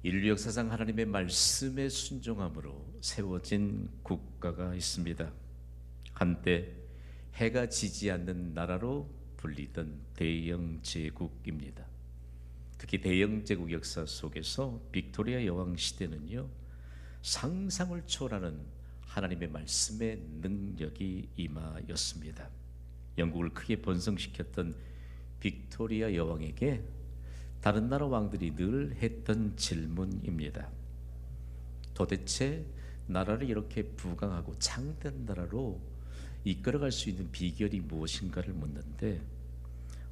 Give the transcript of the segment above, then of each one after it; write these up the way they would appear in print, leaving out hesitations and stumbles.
인류 역사상 하나님의 말씀에 순종함으로 세워진 국가가 있습니다. 한때 해가 지지 않는 나라로 불리던 대영 제국입니다. 특히 대영 제국 역사 속에서 빅토리아 여왕 시대는요, 상상을 초월하는 하나님의 말씀의 능력이 임하였습니다. 영국을 크게 번성시켰던 빅토리아 여왕에게 다른 나라 왕들이 늘 했던 질문입니다. 도대체 나라를 이렇게 부강하고 창대한 나라로 이끌어갈 수 있는 비결이 무엇인가를 묻는데,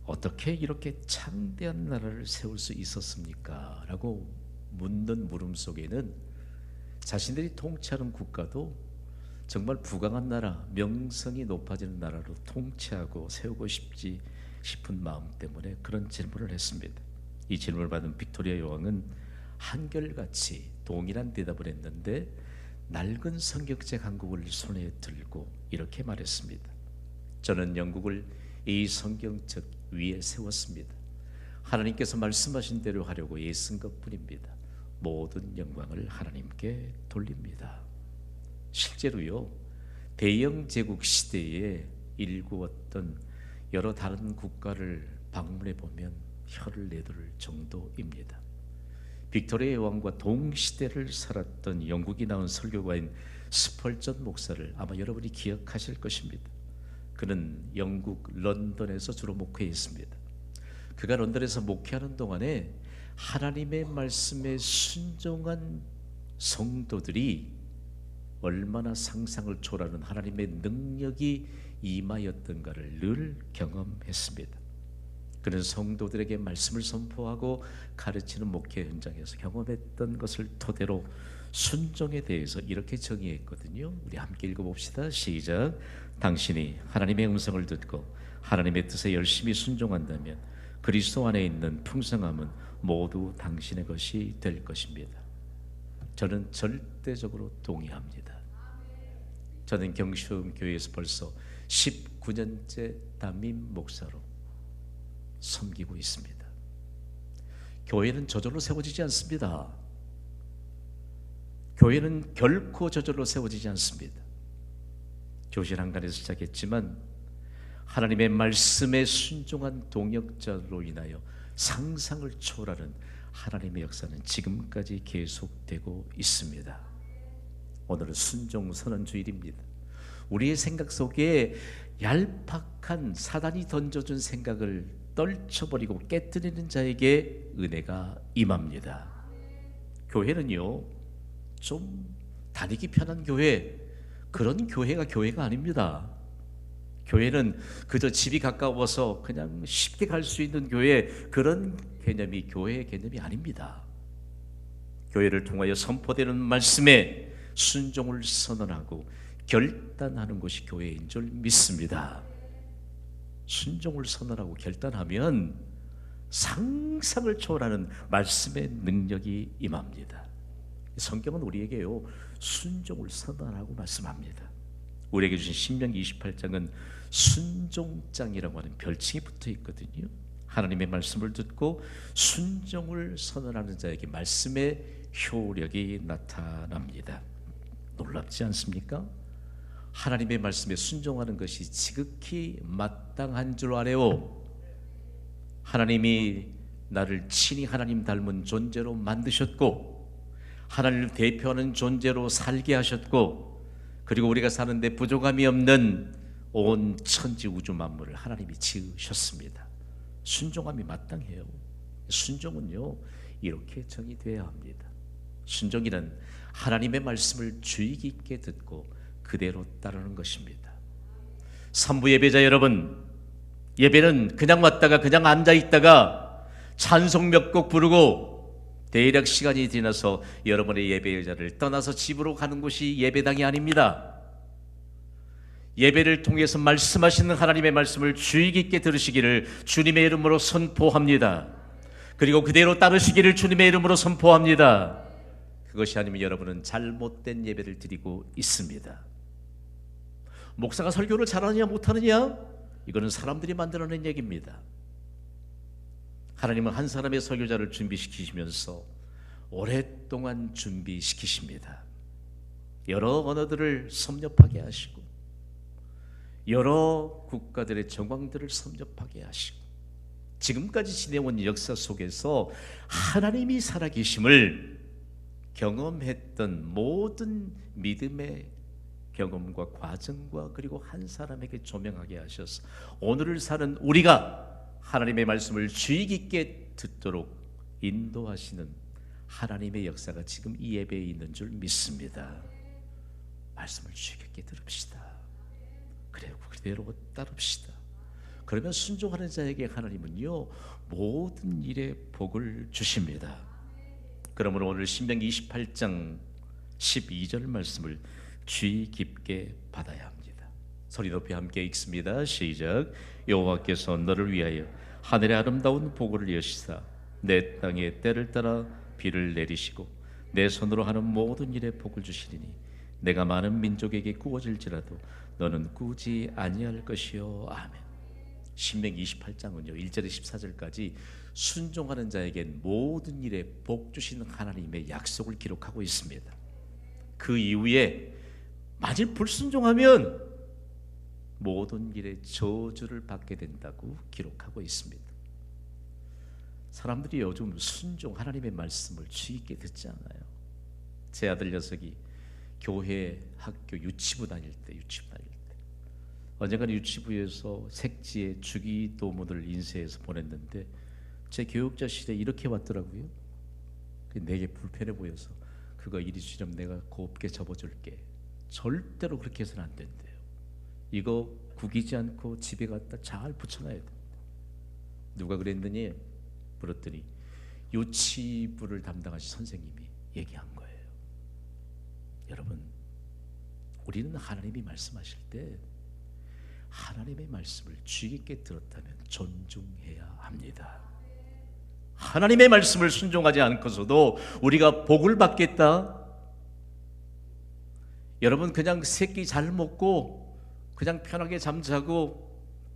어떻게 이렇게 창대한 나라를 세울 수 있었습니까? 라고 묻는 물음 속에는 자신들이 통치하는 국가도 정말 부강한 나라, 명성이 높아지는 나라로 통치하고 세우고 싶은 마음 때문에 그런 질문을 했습니다. 이 질문을 받은 빅토리아 여왕은 한결같이 동일한 대답을 했는데, 낡은 성경책 한 권을 손에 들고 이렇게 말했습니다. 저는 영국을 이 성경책 위에 세웠습니다. 하나님께서 말씀하신 대로 하려고 애쓴 것뿐입니다. 모든 영광을 하나님께 돌립니다. 실제로요, 대영 제국 시대에 일구었던 여러 다른 국가를 방문해 보면 혀를 내두를 정도입니다. 빅토리아 여왕과 동시대를 살았던 영국이 나온 설교가인 스펄전 목사를 아마 여러분이 기억하실 것입니다. 그는 영국 런던에서 주로 목회했습니다. 그가 런던에서 목회하는 동안에 하나님의 말씀에 순종한 성도들이 얼마나 상상을 초월하는 하나님의 능력이 임하였던가를 늘 경험했습니다. 그는 성도들에게 말씀을 선포하고 가르치는 목회 현장에서 경험했던 것을 토대로 순종에 대해서 이렇게 정의했거든요. 우리 함께 읽어봅시다. 시작. 당신이 하나님의 음성을 듣고 하나님의 뜻에 열심히 순종한다면 그리스도 안에 있는 풍성함은 모두 당신의 것이 될 것입니다. 저는 절대적으로 동의합니다. 저는 경시음 교회에서 벌써 19년째 담임 목사로 섬기고 있습니다. 교회는 저절로 세워지지 않습니다. 교회는 결코 저절로 세워지지 않습니다. 교실 한간에서 시작했지만 하나님의 말씀에 순종한 동역자로 인하여 상상을 초월하는 하나님의 역사는 지금까지 계속되고 있습니다. 오늘은 순종 선언주일입니다. 우리의 생각 속에 얄팍한 사단이 던져준 생각을 떨쳐버리고 깨뜨리는 자에게 은혜가 임합니다. 교회는요, 좀 다니기 편한 교회, 그런 교회가 아닙니다. 교회는 그저 집이 가까워서 그냥 쉽게 갈 수 있는 교회, 그런 개념이 교회의 개념이 아닙니다. 교회를 통하여 선포되는 말씀에 순종을 선언하고 결단하는 것이 교회인 줄 믿습니다. 순종을 선언하고 결단하면 상상을 초월하는 말씀의 능력이 임합니다. 성경은 우리에게요, 순종을 선언하고 말씀합니다. 우리에게 주신 신명기 28장은 순종장이라고 하는 별칭이 붙어 있거든요. 하나님의 말씀을 듣고 순종을 선언하는 자에게 말씀의 효력이 나타납니다. 놀랍지 않습니까? 하나님의 말씀에 순종하는 것이 지극히 마땅한 줄 아래요. 하나님이 나를 친히 하나님 닮은 존재로 만드셨고 하나님을 대표하는 존재로 살게 하셨고, 그리고 우리가 사는데 부족함이 없는 온 천지 우주 만물을 하나님이 지으셨습니다. 순종함이 마땅해요. 순종은요, 이렇게 정의되어야 합니다. 순종이란 하나님의 말씀을 주의 깊게 듣고 그대로 따르는 것입니다. 삼부 예배자 여러분, 예배는 그냥 왔다가 그냥 앉아있다가 찬송 몇 곡 부르고 대략 시간이 지나서 여러분의 예배의 자를 떠나서 집으로 가는 곳이 예배당이 아닙니다. 예배를 통해서 말씀하시는 하나님의 말씀을 주의 깊게 들으시기를 주님의 이름으로 선포합니다. 그리고 그대로 따르시기를 주님의 이름으로 선포합니다. 그것이 아니면 여러분은 잘못된 예배를 드리고 있습니다. 목사가 설교를 잘하느냐 못하느냐, 이거는 사람들이 만들어낸 얘기입니다. 하나님은 한 사람의 설교자를 준비시키시면서 오랫동안 준비시키십니다. 여러 언어들을 섭렵하게 하시고 여러 국가들의 정황들을 섭렵하게 하시고 지금까지 지내온 역사 속에서 하나님이 살아계심을 경험했던 모든 믿음의 경험과 과정과 그리고 한 사람에게 조명하게 하셔서 오늘을 사는 우리가 하나님의 말씀을 주의 깊게 듣도록 인도하시는 하나님의 역사가 지금 이 예배에 있는 줄 믿습니다. 말씀을 주의 깊게 들읍시다. 그대로 따릅시다. 그러면 순종하는 자에게 하나님은요 모든 일에 복을 주십니다. 그러므로 오늘 신명기 28장 12절 말씀을 주의 깊게 받아야 합니다. 소리 높이 함께 읽습니다. 시작. 여호와께서 너를 위하여 하늘의 아름다운 보고를 여시사 내 땅에 때를 따라 비를 내리시고 내 손으로 하는 모든 일에 복을 주시리니 내가 많은 민족에게 구워질지라도 너는 꾸지 아니할 것이요. 아멘. 신명기 28장은요 1절에 14절까지 순종하는 자에겐 모든 일에 복 주시는 하나님의 약속을 기록하고 있습니다. 그 이후에 만일 불순종하면 모든 일에 저주를 받게 된다고 기록하고 있습니다. 사람들이 요즘 순종 하나님의 말씀을 주의 깊게 듣지 않아요. 제 아들 녀석이 교회 학교 유치부 다닐 때 언젠가는 유치부에서 색지에 주기도문을 인쇄해서 보냈는데 제 교육자실에 이렇게 왔더라고요. 내게 불편해 보여서 그거 이리 주렴 내가 곱게 접어줄게. 절대로 그렇게 해서는 안 된대요. 이거 구기지 않고 집에 갖다 잘 붙여놔야 돼. 누가 그랬느니 물었더니 유치부를 담당하신 선생님이 얘기한 거예요. 여러분, 우리는 하나님이 말씀하실 때 하나님의 말씀을 주의 깊게 들었다면 존중해야 합니다. 하나님의 말씀을 순종하지 않고서도 우리가 복을 받겠다? 여러분, 그냥 새끼 잘 먹고 그냥 편하게 잠자고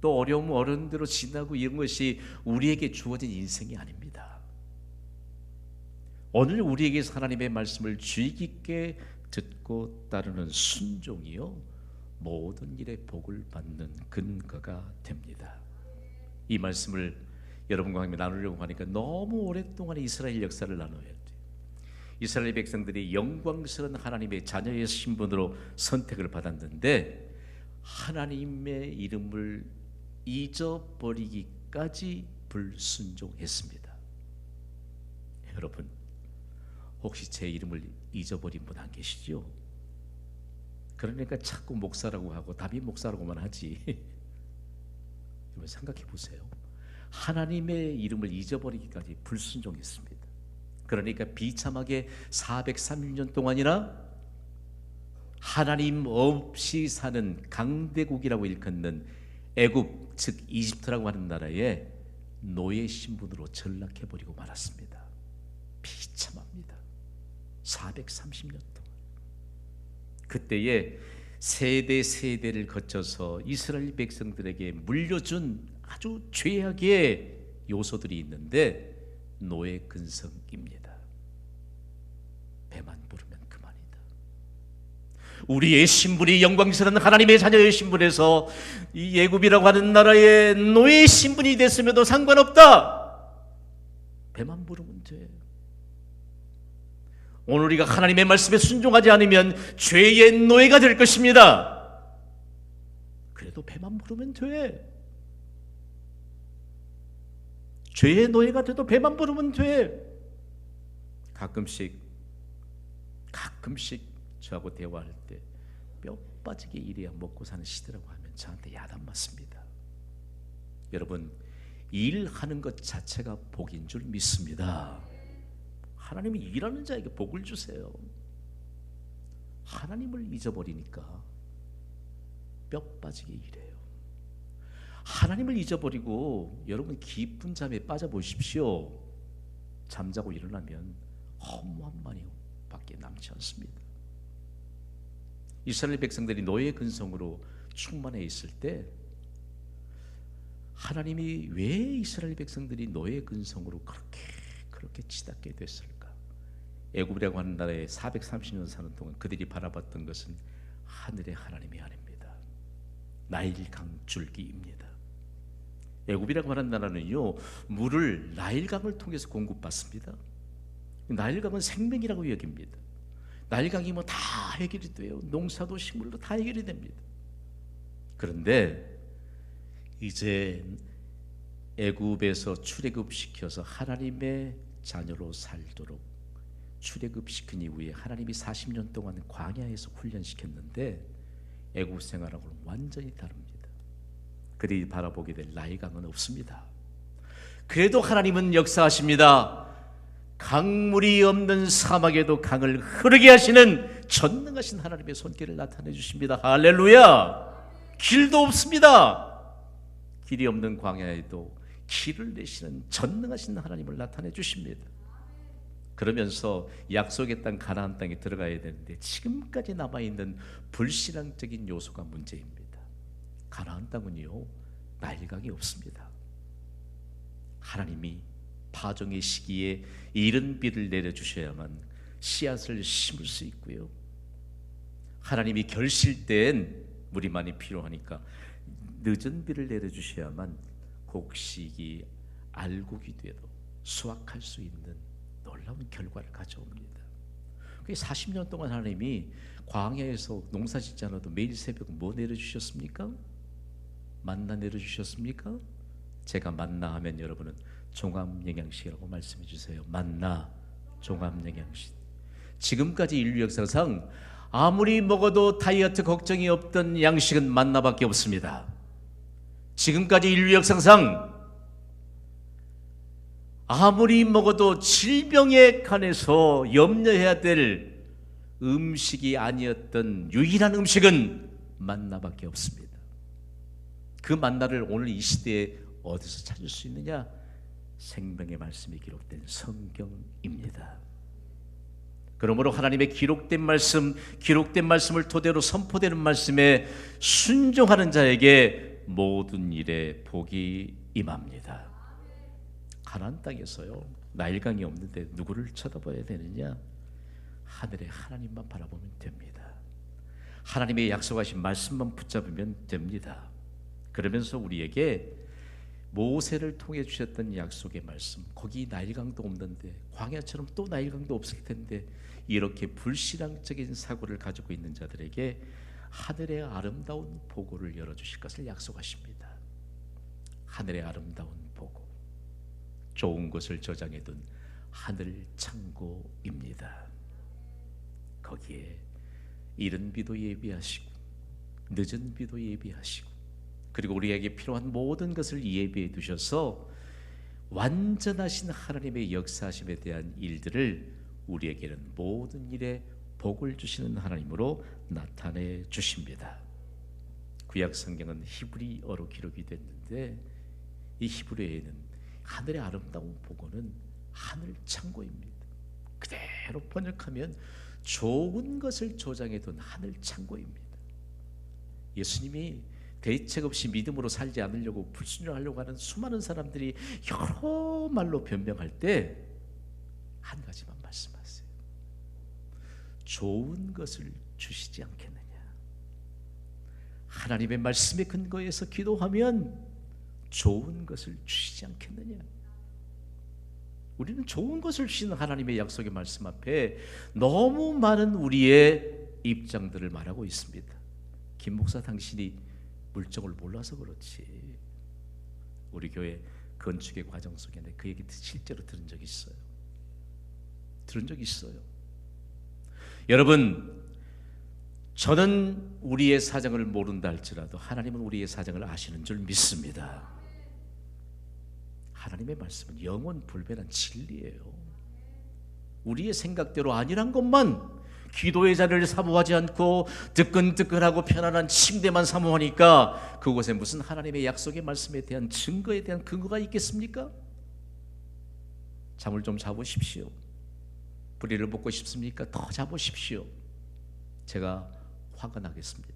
또 어려움 어른대로 지나고 이런 것이 우리에게 주어진 인생이 아닙니다. 오늘 우리에게서 하나님의 말씀을 주의 깊게 듣고 따르는 순종이요 모든 일에 복을 받는 근거가 됩니다. 이 말씀을 여러분과 함께 나누려고 하니까 너무 오랫동안 이스라엘 역사를 나눠야 돼요. 이스라엘 백성들이 영광스러운 하나님의 자녀의 신분으로 선택을 받았는데 하나님의 이름을 잊어버리기까지 불순종했습니다. 여러분, 혹시 제 이름을 잊어버린 분 안 계시죠? 그러니까 자꾸 목사라고 하고 답이 목사라고만 하지. 여러분 생각해 보세요. 하나님의 이름을 잊어버리기까지 불순종했습니다. 그러니까 비참하게 430년 동안이나 하나님 없이 사는 강대국이라고 일컫는 애굽 즉 이집트라고 하는 나라에 노예 신분으로 전락해버리고 말았습니다. 비참합니다. 430년 동안. 그때에 세대를 거쳐서 이스라엘 백성들에게 물려준 아주 죄악의 요소들이 있는데 노예 근성입니다. 배만 부르면 그만이다. 우리의 신분이 영광스러운 하나님의 자녀의 신분에서 이 애굽이라고 하는 나라의 노예 신분이 됐음에도 상관없다. 배만 부르면 돼. 오늘 우리가 하나님의 말씀에 순종하지 않으면 죄의 노예가 될 것입니다. 그래도 배만 부르면 돼. 죄의 노예가 돼도 배만 부르면 돼. 가끔씩 저하고 대화할 때 뼈 빠지게 일해야 먹고 사는 시대라고 하면 저한테 야단 맞습니다. 여러분, 일하는 것 자체가 복인 줄 믿습니다. 하나님이 일하는 자에게 복을 주세요. 하나님을 잊어버리니까 뼈 빠지게 일해요. 하나님을 잊어버리고 여러분 깊은 잠에 빠져보십시오. 잠자고 일어나면 허무한 말이 밖에 남지 않습니다. 이스라엘 백성들이 노예 근성으로 충만해 있을 때 하나님이 왜 이스라엘 백성들이 노예 근성으로 그렇게 치닫게 됐을까? 애굽이라고 하는 나라에 430년 사는 동안 그들이 바라봤던 것은 하늘의 하나님이 아닙니다. 나일 강줄기입니다. 애굽이라고 하는 나라는요, 물을 나일강을 통해서 공급받습니다. 나일강은 생명이라고 여깁니다. 나일강이면 다 해결이 돼요. 농사도 식물도 다 해결이 됩니다. 그런데 이제 애굽에서 출애굽시켜서 하나님의 자녀로 살도록 출애굽시킨 이후에 하나님이 40년 동안 광야에서 훈련시켰는데 애굽 생활하고는 완전히 다릅니다. 그들이 바라보게 될 나일강은 없습니다. 그래도 하나님은 역사하십니다. 강물이 없는 사막에도 강을 흐르게 하시는 전능하신 하나님의 손길을 나타내 주십니다. 할렐루야. 길도 없습니다. 길이 없는 광야에도 길을 내시는 전능하신 하나님을 나타내 주십니다. 그러면서 약속의 땅 가나안 땅에 들어가야 되는데 지금까지 남아있는 불신앙적인 요소가 문제입니다. 가나안 땅은요, 나일강이 없습니다. 하나님이 파종의 시기에 이른 비를 내려주셔야만 씨앗을 심을 수 있고요, 하나님이 결실된 물이 많이 필요하니까 늦은 비를 내려주셔야만 곡식이 알곡이 되도 수확할 수 있는 놀라운 결과를 가져옵니다. 40년 동안 하나님이 광야에서 농사 짓지 않아도 매일 새벽 뭐 내려주셨습니까? 만나 내려주셨습니까? 제가 만나 하면 여러분은 종합영양식이라고 말씀해 주세요. 만나, 종합영양식. 지금까지 인류 역사상 아무리 먹어도 다이어트 걱정이 없던 양식은 만나밖에 없습니다. 지금까지 인류 역사상 아무리 먹어도 질병에 관해서 염려해야 될 음식이 아니었던 유일한 음식은 만나밖에 없습니다. 그 만나를 오늘 이 시대에 어디서 찾을 수 있느냐? 생명의 말씀이 기록된 성경입니다. 그러므로 하나님의 기록된 말씀을 토대로 선포되는 말씀에 순종하는 자에게 모든 일에 복이 임합니다. 가나안 땅에서요, 나일강이 없는데 누구를 쳐다봐야 되느냐? 하늘의 하나님만 바라보면 됩니다. 하나님의 약속하신 말씀만 붙잡으면 됩니다. 그러면서 우리에게 모세를 통해 주셨던 약속의 말씀, 거기 나일강도 없는데 광야처럼 또 나일강도 없을 텐데 이렇게 불신앙적인 사고를 가지고 있는 자들에게 하늘의 아름다운 보고를 열어주실 것을 약속하십니다. 하늘의 아름다운 보고, 좋은 것을 저장해둔 하늘 창고입니다. 거기에 이른 비도 예비하시고 늦은 비도 예비하시고, 그리고 우리에게 필요한 모든 것을 예비해 두셔서 완전하신 하나님의 역사하심에 대한 일들을 우리에게는 모든 일에 복을 주시는 하나님으로 나타내 주십니다. 구약 성경은 히브리어로 기록이 됐는데 이 히브리어에는 하늘의 아름다운 보고는 하늘 창고입니다. 그대로 번역하면 좋은 것을 저장해둔 하늘 창고입니다. 예수님이 대책 없이 믿음으로 살지 않으려고 불순종하려고 하는 수많은 사람들이 여러 말로 변명할 때 한 가지만 말씀하세요. 좋은 것을 주시지 않겠느냐? 하나님의 말씀에 근거해서 기도하면 좋은 것을 주시지 않겠느냐? 우리는 좋은 것을 주시는 하나님의 약속의 말씀 앞에 너무 많은 우리의 입장들을 말하고 있습니다. 김 목사, 당신이 물정을 몰라서 그렇지. 우리 교회 건축의 과정 속에 그 얘기 실제로 들은 적이 있어요. 여러분, 저는 우리의 사정을 모른다 할지라도 하나님은 우리의 사정을 아시는 줄 믿습니다. 하나님의 말씀은 영원 불변한 진리예요. 우리의 생각대로 아니란 것만, 기도의 자리를 사모하지 않고 뜨끈뜨끈하고 편안한 침대만 사모하니까 그곳에 무슨 하나님의 약속의 말씀에 대한 증거에 대한 근거가 있겠습니까? 잠을 좀 자보십시오. 뿌리를 뽑고 싶습니까? 더 자보십시오. 제가 화가 나겠습니다.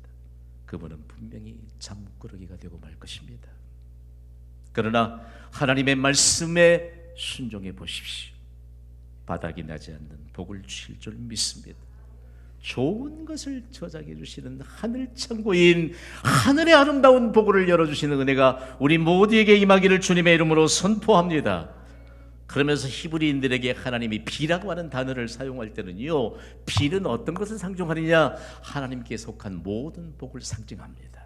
그분은 분명히 잠꾸러기가 되고 말 것입니다. 그러나 하나님의 말씀에 순종해 보십시오. 바닥이 나지 않는 복을 주실 줄 믿습니다. 좋은 것을 저장해 주시는 하늘 창고인 하늘의 아름다운 복을 열어주시는 은혜가 우리 모두에게 임하기를 주님의 이름으로 선포합니다. 그러면서 히브리인들에게 하나님이 비라고 하는 단어를 사용할 때는요, 비는 어떤 것을 상징하느냐? 하나님께 속한 모든 복을 상징합니다.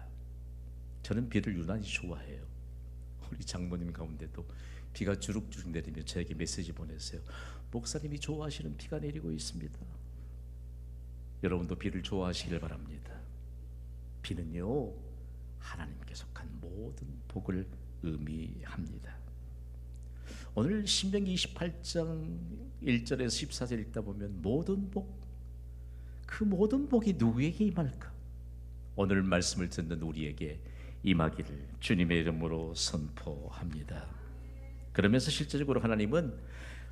저는 비를 유난히 좋아해요. 우리 장모님 가운데도 비가 주룩주룩 내리며 저에게 메시지 보냈어요. 목사님이 좋아하시는 비가 내리고 있습니다. 여러분도 비를 좋아하시길 바랍니다. 비는요, 하나님께 속한 모든 복을 의미합니다. 오늘 신명기 28장 1절에서 14절 읽다 보면 모든 복, 그 모든 복이 누구에게 임할까? 오늘 말씀을 듣는 우리에게 임하기를 주님의 이름으로 선포합니다. 그러면서 실제적으로 하나님은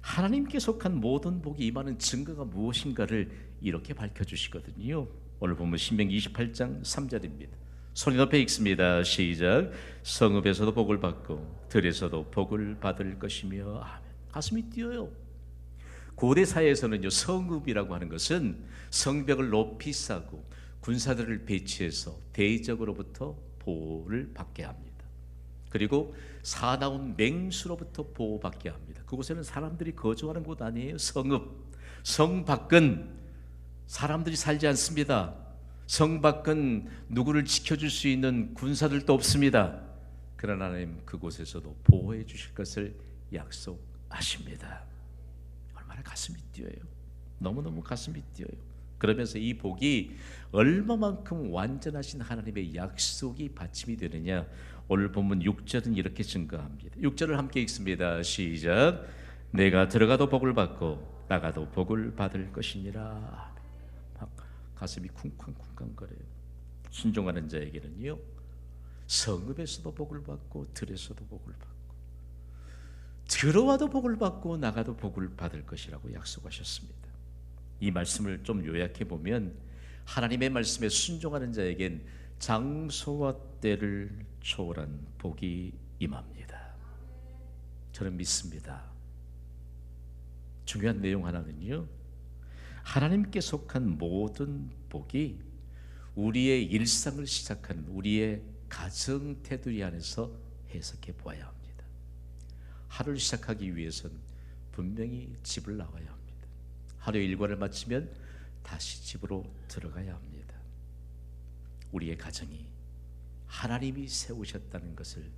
하나님께 속한 모든 복이 임하는 증거가 무엇인가를 이렇게 밝혀주시거든요. 오늘 보면 신명기 28장 3절입니다. 소리 높여 읽습니다. 시작. 성읍에서도 복을 받고 들에서도 복을 받을 것이며. 아멘. 가슴이 뛰어요. 고대 사회에서는요, 성읍이라고 하는 것은 성벽을 높이 쌓고 군사들을 배치해서 대적으로부터 보호를 받게 합니다. 그리고 사나운 맹수로부터 보호받게 합니다. 그곳에는 사람들이 거주하는 곳 아니에요. 성읍. 성 밖은 사람들이 살지 않습니다. 성 밖은 누구를 지켜줄 수 있는 군사들도 없습니다. 그러나 하나님 그곳에서도 보호해 주실 것을 약속하십니다. 얼마나 가슴이 뛰어요. 너무너무 가슴이 뛰어요. 그러면서 이 복이 얼마만큼 완전하신 하나님의 약속이 받침이 되느냐, 오늘 본문 6절은 이렇게 증거합니다. 6절을 함께 읽습니다. 시작. 내가 들어가도 복을 받고 나가도 복을 받을 것이니라. 가슴이 쿵쾅쿵쾅거려요. 순종하는 자에게는요, 성읍에서도 복을 받고 들에서도 복을 받고 들어와도 복을 받고 나가도 복을 받을 것이라고 약속하셨습니다. 이 말씀을 좀 요약해 보면 하나님의 말씀에 순종하는 자에겐 장소와 때를 초월한 복이 임합니다. 저는 믿습니다. 중요한 내용 하나는요, 하나님께 속한 모든 복이 우리의 일상을 시작하는 우리의 가정 테두리 안에서 해석해 보아야 합니다. 하루를 시작하기 위해선 분명히 집을 나와야 합니다. 하루의 일과를 마치면 다시 집으로 들어가야 합니다. 우리의 가정이 하나님이 세우셨다는 것을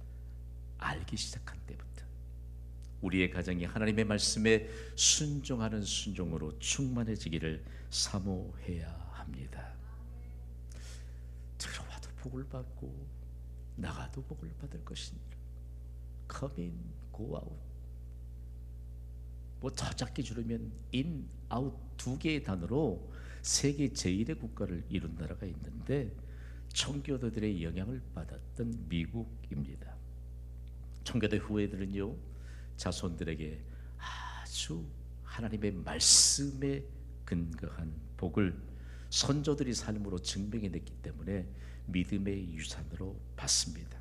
알기 시작한 때부터 우리의 가정이 하나님의 말씀에 순종하는 순종으로 충만해지기를 사모해야 합니다. 들어와도 복을 받고 나가도 복을 받을 것이니라. Come in, go out. 뭐 더 작게 줄이면 in, out 두 개의 단어로 세계 제1의 국가를 이룬 나라가 있는데 청교도들의 영향을 받았던 미국입니다. 청교도 후예들은요, 자손들에게 아주 하나님의 말씀에 근거한 복을 선조들이 삶으로 증명해냈기 때문에 믿음의 유산으로 받습니다.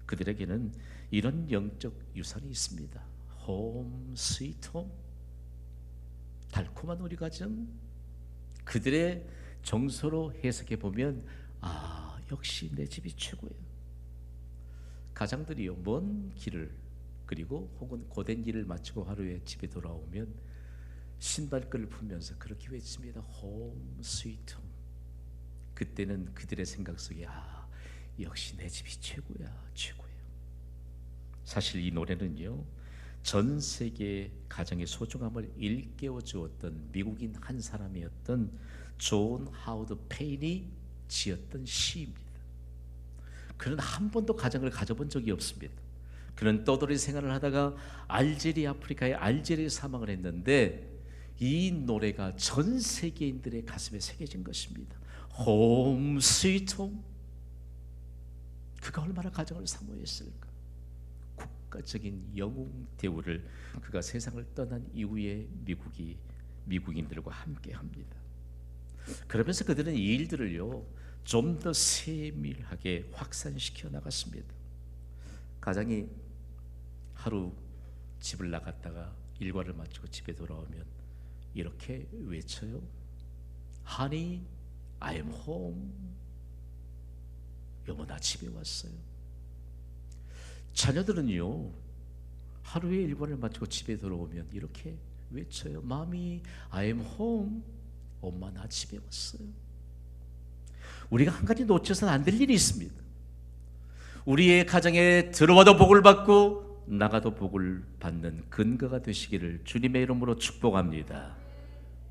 그들에게는 이런 영적 유산이 있습니다. 홈 스위트 홈, 달콤한 우리 가정. 그들의 정서로 해석해 보면 역시 내 집이 최고예요. 가장들이요, 먼 길을 그리고 혹은 고된 일을 마치고 하루에 집에 돌아오면 신발끈을 풀면서 그렇게 외칩니다. 홈 스위트 홈. 그때는 그들의 생각 속에 역시 내 집이 최고야, 최고예요. 사실 이 노래는요, 전 세계 가정의 소중함을 일깨워 주었던 미국인 한 사람이었던 존 하워드 페인이 지었던 시입니다. 그는 한 번도 가정을 가져본 적이 없습니다. 그는 떠돌이 생활을 하다가 알제리, 아프리카의 알제리에 사망을 했는데 이 노래가 전 세계인들의 가슴에 새겨진 것입니다. 홈 스위트 홈. 그가 얼마나 가정을 사모했을까. 국가적인 영웅 대우를 그가 세상을 떠난 이후에 미국인들과 함께합니다. 그러면서 그들은 이 일들을요, 좀 더 세밀하게 확산시켜 나갔습니다. 가장이 하루 집을 나갔다가 일과를 마치고 집에 돌아오면 이렇게 외쳐요. Honey, I am home. 여보, 나 집에 왔어요. 자녀들은요, 하루에 일과를 마치고 집에 들어오면 이렇게 외쳐요. Mommy, I am home. 엄마, 나 집에 왔어요. 우리가 한 가지 놓쳐서는 안 될 일이 있습니다. 우리의 가정에 들어와도 복을 받고 나가도 복을 받는 근거가 되시기를 주님의 이름으로 축복합니다.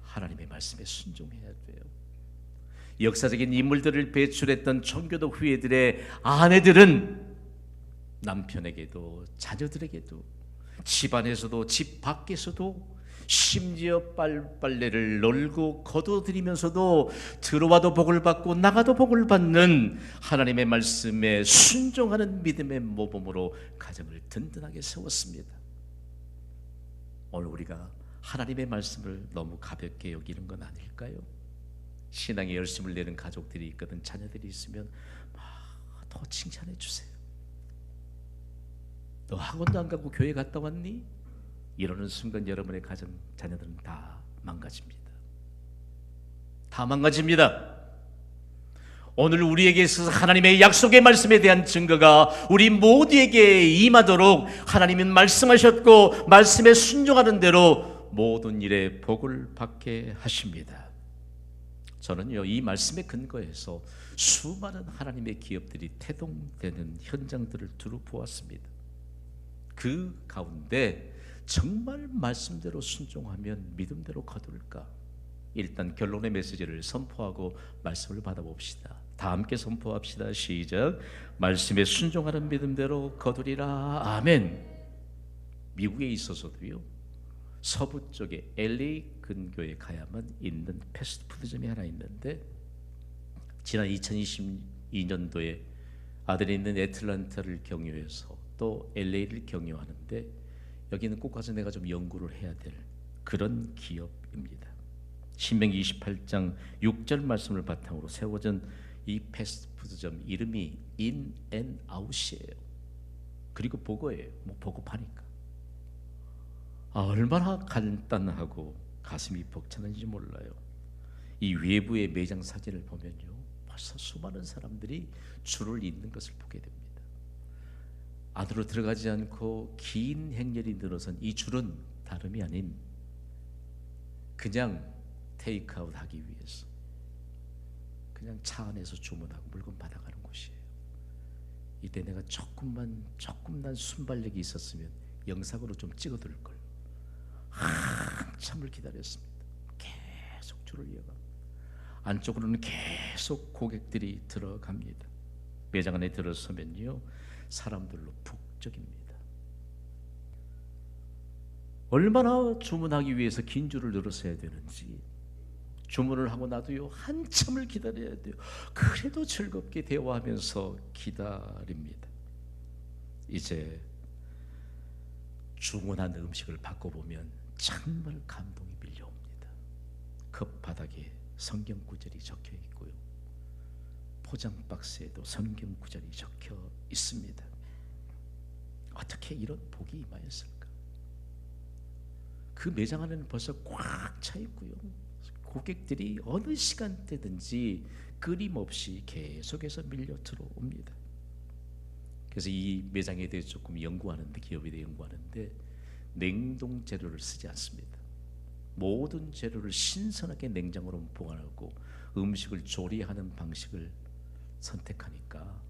하나님의 말씀에 순종해야 돼요. 역사적인 인물들을 배출했던 청교도 후예들의 아내들은 남편에게도 자녀들에게도 집안에서도 집 밖에서도 심지어 빨래를 널고 거두어드리면서도 들어와도 복을 받고 나가도 복을 받는 하나님의 말씀에 순종하는 믿음의 모범으로 가정을 든든하게 세웠습니다. 오늘 우리가 하나님의 말씀을 너무 가볍게 여기는 건 아닐까요? 신앙에 열심을 내는 가족들이 있거든, 자녀들이 있으면 더 칭찬해 주세요. 너 학원도 안 가고 교회 갔다 왔니? 이러는 순간 여러분의 가정, 자녀들은 다 망가집니다. 다 망가집니다. 오늘 우리에게 있어서 하나님의 약속의 말씀에 대한 증거가 우리 모두에게 임하도록 하나님은 말씀하셨고 말씀에 순종하는 대로 모든 일에 복을 받게 하십니다. 저는요, 이 말씀에 근거해서 수많은 하나님의 기업들이 태동되는 현장들을 두루 보았습니다. 그 가운데 정말 말씀대로 순종하면 믿음대로 거둘까? 일단 결론의 메시지를 선포하고 말씀을 받아봅시다. 다 함께 선포합시다. 시작. 말씀에 순종하는 믿음대로 거두리라. 아멘. 미국에 있어서도요, 서부 쪽에 LA 근교에 가야만 있는 패스트푸드점이 하나 있는데, 지난 2022년도에 아들이 있는 애틀랜타를 경유해서 또 LA를 경유하는데, 여기는 꼭 가서 내가 좀 연구를 해야 될 그런 기업입니다. 신명기 28장 6절 말씀을 바탕으로 세워진 이 패스트푸드점 이름이 인앤아웃이에요. 그리고 버거예요. 뭐 버거 파니까. 얼마나 간단하고 가슴이 벅차는지 몰라요. 이 외부의 매장 사진을 보면요, 벌써 수많은 사람들이 줄을 잇는 것을 보게 됩니다. 안으로 들어가지 않고 긴 행렬이 늘어선 이 줄은 다름이 아닌 그냥 테이크아웃 하기 위해서 그냥 차 안에서 주문하고 물건 받아가는 곳이에요. 이때 내가 조금만 순발력이 있었으면 영상으로 좀 찍어둘 걸. 한참을 기다렸습니다. 계속 줄을 이어가. 안쪽으로는 계속 고객들이 들어갑니다. 매장 안에 들어서면요, 사람들로 북적입니다. 얼마나 주문하기 위해서 긴 줄을 늘어서야 되는지, 주문을 하고 나도요, 한참을 기다려야 돼요. 그래도 즐겁게 대화하면서 기다립니다. 이제 주문한 음식을 바꿔보면 정말 감동이 밀려옵니다. 컵 바닥에 성경 구절이 적혀 있고요, 포장 박스에도 성경 구절이 적혀 있습니다. 어떻게 이런 복이 임하였을까? 그 매장 안에는 벌써 꽉 차 있고요, 고객들이 어느 시간대든지 끊임없이 계속해서 밀려 들어옵니다. 그래서 이 매장에 대해 조금 연구하는데, 기업에 대해 연구하는데, 냉동 재료를 쓰지 않습니다. 모든 재료를 신선하게 냉장고로 보관하고 음식을 조리하는 방식을 선택하니까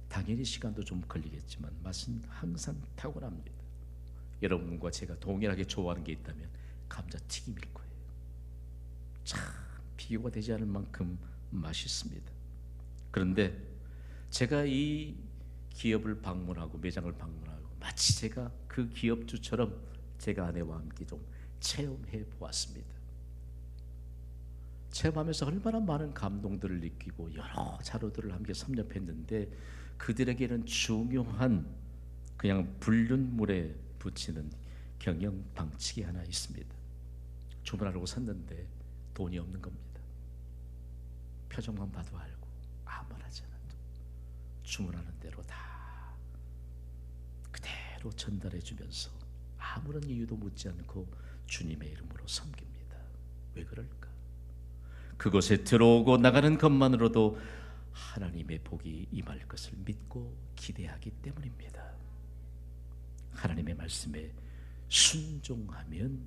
당연히 시간도 좀 걸리겠지만 맛은 항상 탁월합니다. 여러분과 제가 동일하게 좋아하는 게 있다면 감자튀김일 거예요. 참 비교가 되지 않을 만큼 맛있습니다. 그런데 제가 이 기업을 방문하고 매장을 방문하고 마치 제가 그 기업주처럼 제가 아내와 함께 좀 체험해 보았습니다. 체험하면서 얼마나 많은 감동들을 느끼고 여러 자료들을 함께 섭렵했는데, 그들에게는 중요한 그냥 불륜물에 붙이는 경영 방식이 하나 있습니다. 주문하려고 샀는데 돈이 없는 겁니다. 표정만 봐도 알고 아무 말 하지 않아도 주문하는 대로 다 그대로 전달해 주면서 아무런 이유도 묻지 않고 주님의 이름으로 섬깁니다. 그곳에 들어오고 나가는 것만으로도 하나님의 복이 임할 것을 믿고 기대하기 때문입니다. 하나님의 말씀에 순종하면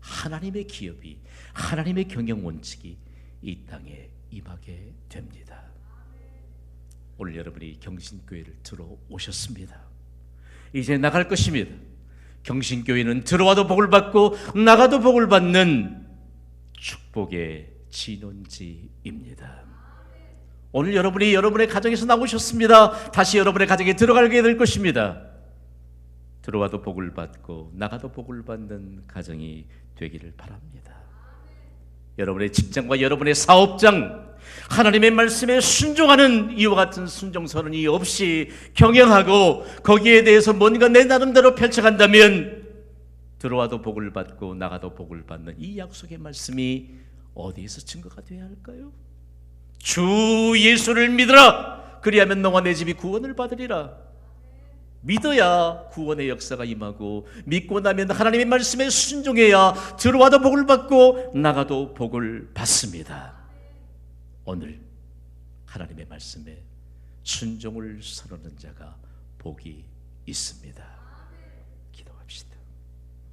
하나님의 기업이, 하나님의 경영 원칙이 이 땅에 임하게 됩니다. 오늘 여러분이 경신교회를 들어오셨습니다. 이제 나갈 것입니다. 경신교회는 들어와도 복을 받고 나가도 복을 받는 축복의 진원지입니다. 오늘 여러분이 여러분의 가정에서 나오셨습니다. 다시 여러분의 가정에 들어가게 될 것입니다. 들어와도 복을 받고 나가도 복을 받는 가정이 되기를 바랍니다. 여러분의 직장과 여러분의 사업장, 하나님의 말씀에 순종하는 이와 같은 순종선언이 없이 경영하고 거기에 대해서 뭔가 내 나름대로 펼쳐간다면 들어와도 복을 받고 나가도 복을 받는 이 약속의 말씀이 어디에서 증거가 되어야 할까요? 주 예수를 믿으라. 그리하면 너와 내 집이 구원을 받으리라. 믿어야 구원의 역사가 임하고, 믿고 나면 하나님의 말씀에 순종해야 들어와도 복을 받고 나가도 복을 받습니다. 오늘 하나님의 말씀에 순종을 선언하는 자가 복이 있습니다.